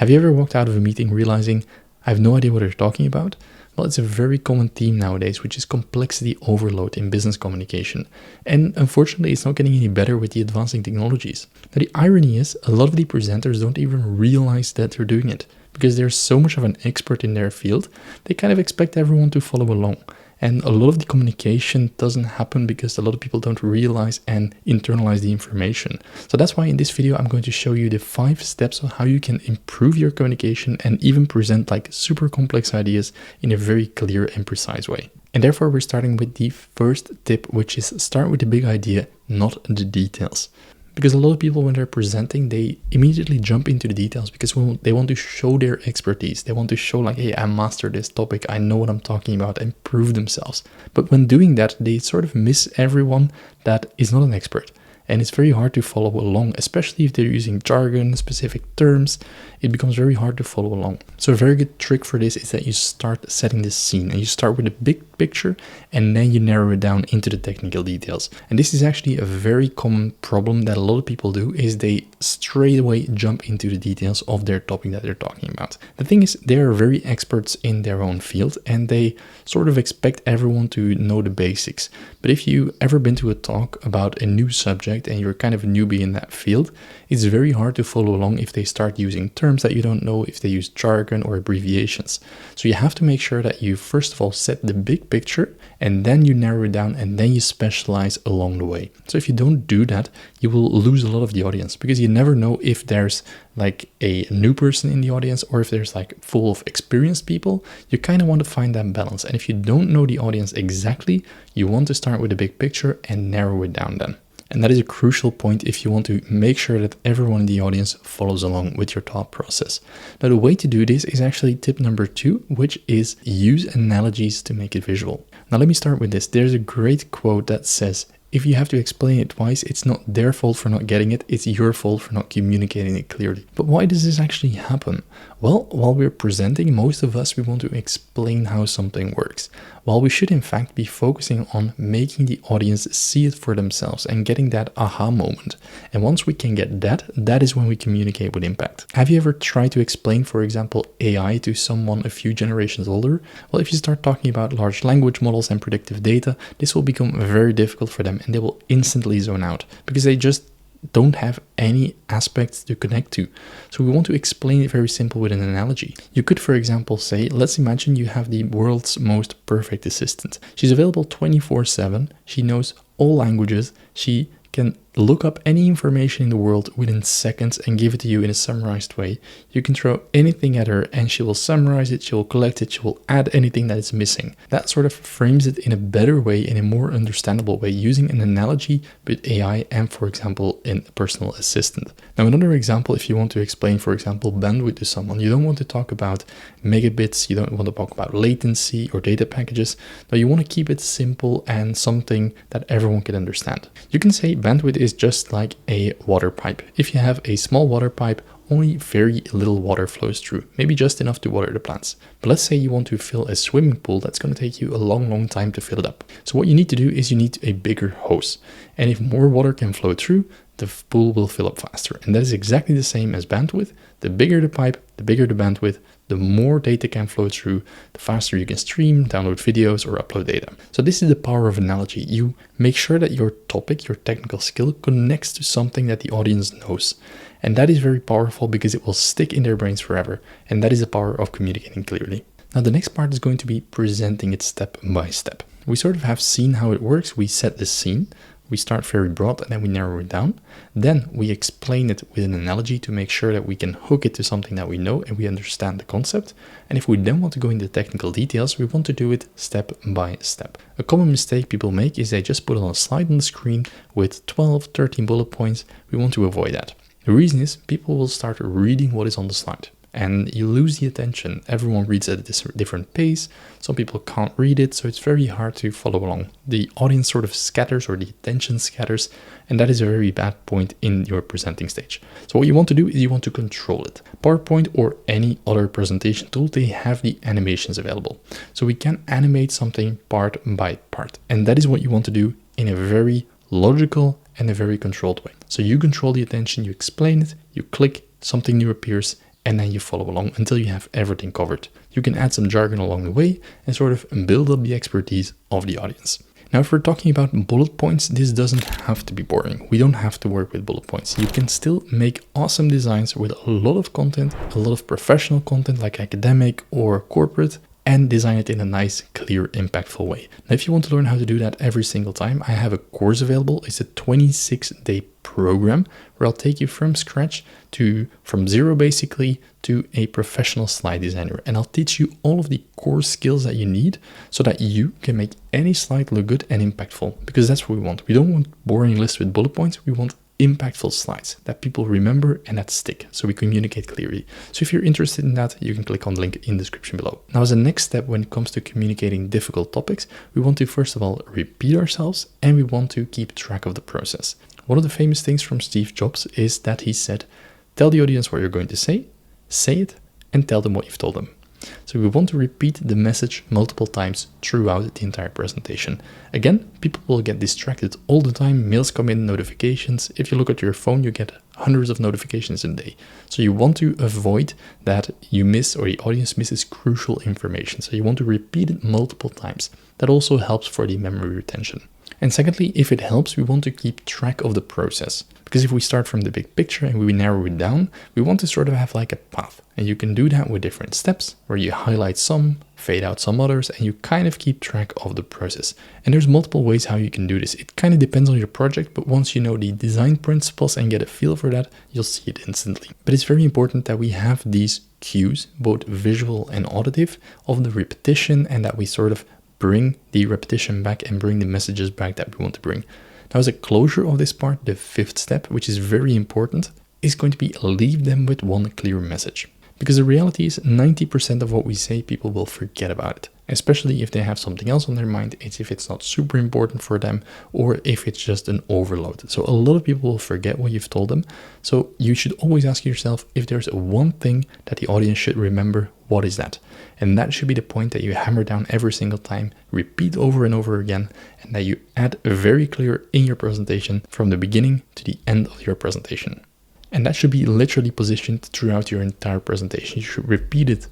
Have you ever walked out of a meeting realizing, I have no idea what they're talking about? Well, it's a very common theme nowadays, which is complexity overload in business communication. And unfortunately, it's not getting any better with the advancing technologies. Now, the irony is, a lot of the presenters don't even realize that they're doing it. Because they're so much of an expert in their field, they kind of expect everyone to follow along. And a lot of the communication doesn't happen because a lot of people don't realize and internalize the information. So that's why in this video, I'm going to show you the 5 steps on how you can improve your communication and even present like super complex ideas in a very clear and precise way. And therefore, we're starting with the first tip, which is start with the big idea, not the details. Because a lot of people, when they're presenting, they immediately jump into the details because they want to show their expertise. They want to show like, hey, I mastered this topic. I know what I'm talking about, and prove themselves. But when doing that, they sort of miss everyone that is not an expert. And it's very hard to follow along, especially if they're using jargon, specific terms. It becomes very hard to follow along. So a very good trick for this is that you start setting the scene and you start with the big picture and then you narrow it down into the technical details. And this is actually a very common problem that a lot of people do, is they straight away jump into the details of their topic that they're talking about. The thing is, they are very experts in their own field and they sort of expect everyone to know the basics. But if you ever been to a talk about a new subject and you're kind of a newbie in that field, it's very hard to follow along if they start using terms that you don't know, if they use jargon or abbreviations. So you have to make sure that you first of all set the big picture and then you narrow it down and then you specialize along the way. So if you don't do that, you will lose a lot of the audience because you never know if there's like a new person in the audience or if there's like full of experienced people. You kind of want to find that balance. And if you don't know the audience exactly, you want to start with the big picture and narrow it down then. And that is a crucial point if you want to make sure that everyone in the audience follows along with your thought process. Now, the way to do this is actually tip number 2, which is use analogies to make it visual. Now, let me start with this. There's a great quote that says, if you have to explain it twice, it's not their fault for not getting it, it's your fault for not communicating it clearly. But why does this actually happen? Well, while we're presenting, most of us, we want to explain how something works, while we should in fact be focusing on making the audience see it for themselves and getting that aha moment. And once we can get that, that is when we communicate with impact. Have you ever tried to explain, for example, AI to someone a few generations older? Well, if you start talking about large language models and predictive data, this will become very difficult for them and they will instantly zone out because they just don't have any aspects to connect to. So we want to explain it very simple with an analogy. You could, for example, say, let's imagine you have the world's most perfect assistant. She's available 24/7. She knows all languages. She can look up any information in the world within seconds and give it to you in a summarized way. You can throw anything at her and she will summarize it, she will collect it, she will add anything that is missing. That sort of frames it in a better way, in a more understandable way, using an analogy with AI and, for example, in a personal assistant. Now, another example, if you want to explain, for example, bandwidth to someone, you don't want to talk about megabits, you don't want to talk about latency or data packages, but you want to keep it simple and something that everyone can understand. You can say bandwidth is just like a water pipe. If you have a small water pipe, only very little water flows through, maybe just enough to water the plants. But let's say you want to fill a swimming pool, that's going to take you a long time to fill it up. So what you need to do is you need a bigger hose. And if more water can flow through, the pool will fill up faster. And that is exactly the same as bandwidth. The bigger the pipe, the bigger the bandwidth, the more data can flow through, the faster you can stream, download videos, or upload data. So this is the power of analogy. You make sure that your topic, your technical skill, connects to something that the audience knows. And that is very powerful because it will stick in their brains forever. And that is the power of communicating clearly. Now, the next part is going to be presenting it step by step. We sort of have seen how it works. We set the scene. We start very broad and then we narrow it down. Then we explain it with an analogy to make sure that we can hook it to something that we know and we understand the concept. And if we then want to go into technical details, we want to do it step by step. A common mistake people make is they just put on a slide on the screen with 12, 13 bullet points. We want to avoid that. The reason is people will start reading what is on the slide. And you lose the attention. Everyone reads at a different pace. Some people can't read it, so it's very hard to follow along. The audience sort of scatters, or the attention scatters, and that is a very bad point in your presenting stage. So what you want to do is you want to control it. PowerPoint or any other presentation tool, they have the animations available. So we can animate something part by part. And that is what you want to do in a very logical and a very controlled way. So you control the attention, you explain it, you click, something new appears, and then you follow along until you have everything covered. You can add some jargon along the way and sort of build up the expertise of the audience. Now, if we're talking about bullet points, this doesn't have to be boring. We don't have to work with bullet points. You can still make awesome designs with a lot of content, a lot of professional content like academic or corporate, and design it in a nice, clear, impactful way. Now, if you want to learn how to do that every single time, I have a course available. It's a 26-day program where I'll take you from scratch from zero basically to a professional slide designer. And I'll teach you all of the core skills that you need so that you can make any slide look good and impactful, because that's what we want. We don't want boring lists with bullet points. We want impactful slides that people remember and that stick, so we communicate clearly. So if you're interested in that, you can click on the link in the description below. Now, as a next step when it comes to communicating difficult topics, we want to first of all repeat ourselves, and we want to keep track of the process. One of the famous things from Steve Jobs is that he said, tell the audience what you're going to say it, and tell them what you've told them. So we want to repeat the message multiple times throughout the entire presentation. Again, people will get distracted all the time. Mails come in, notifications. If you look at your phone, you get hundreds of notifications a day. So you want to avoid that you miss or the audience misses crucial information. So you want to repeat it multiple times. That also helps for the memory retention. And secondly, if it helps, we want to keep track of the process. Because if we start from the big picture and we narrow it down, we want to sort of have like a path. And you can do that with different steps where you highlight some, fade out some others, and you kind of keep track of the process. And there's multiple ways how you can do this. It kind of depends on your project, but once you know the design principles and get a feel for that, you'll see it instantly. But it's very important that we have these cues, both visual and auditive, of the repetition, and that we sort of bring the repetition back and bring the messages back that we want to bring. Now, as a closure of this part, the fifth step, which is very important, is going to be leave them with one clear message. Because the reality is 90% of what we say, people will forget about it. Especially if they have something else on their mind, if it's not super important for them, or if it's just an overload. So a lot of people will forget what you've told them. So you should always ask yourself, if there's one thing that the audience should remember, what is that? And that should be the point that you hammer down every single time, repeat over and over again, and that you add very clear in your presentation from the beginning to the end of your presentation. And that should be literally positioned throughout your entire presentation. You should repeat it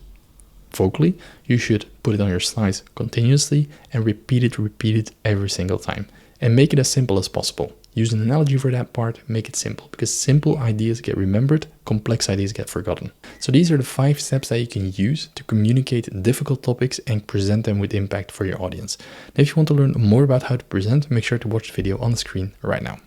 vocally, you should put it on your slides continuously, and repeat it every single time. And make it as simple as possible. Use an analogy for that part, make it simple, because simple ideas get remembered, complex ideas get forgotten. So these are the 5 steps that you can use to communicate difficult topics and present them with impact for your audience. Now, if you want to learn more about how to present, make sure to watch the video on the screen right now.